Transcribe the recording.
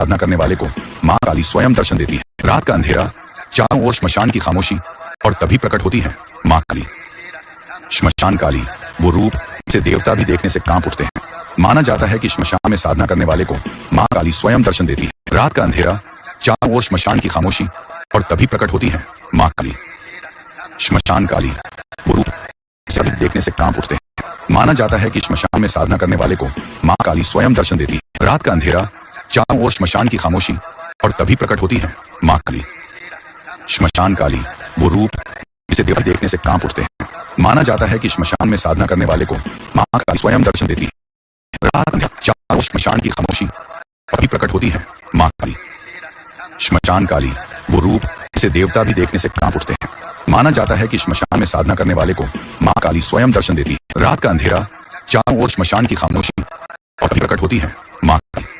साधना करने वाले को माँ काली स्वयं दर्शन देती है। रात का अंधेरा, चारों ओर श्मशान की खामोशी, और तभी प्रकट होती है माँ काली। श्मशान काली वो रूप जिसे देवता भी देखने से कांप उठते हैं। माना जाता है कि श्मशान में साधना करने वाले को माँ काली स्वयं दर्शन देती है। रात का अंधेरा, चारों ओर श्मशान की खामोशी, और तभी प्रकट होती है माँ काली। श्मशान काली वो रूप जिसे भी देखने से कांप उठते हैं। माना जाता है कि श्मशान में साधना करने वाले को माँ काली स्वयं दर्शन देती है। रात का अंधेरा, चारों ओर श्मशान की खामोशी, और तभी प्रकट होती है माँ काली। श्मशान काली वो रूप जिसे देवता देखने से कांप उठते हैं। माना जाता है कि श्मशान में साधना करने वाले को माँ काली स्वयं दर्शन देती है। रात में चारों ओर श्मशान की खामोशी, तभी प्रकट होती है माँ काली। श्मशान काली वो रूप जिसे देवता भी देखने से कांप उठते हैं। माना जाता है कि श्मशान में साधना करने वाले को माँ काली स्वयं दर्शन देती है। रात का अंधेरा, चारों ओर श्मशान की खामोशी, और तभी प्रकट होती है माँ काली।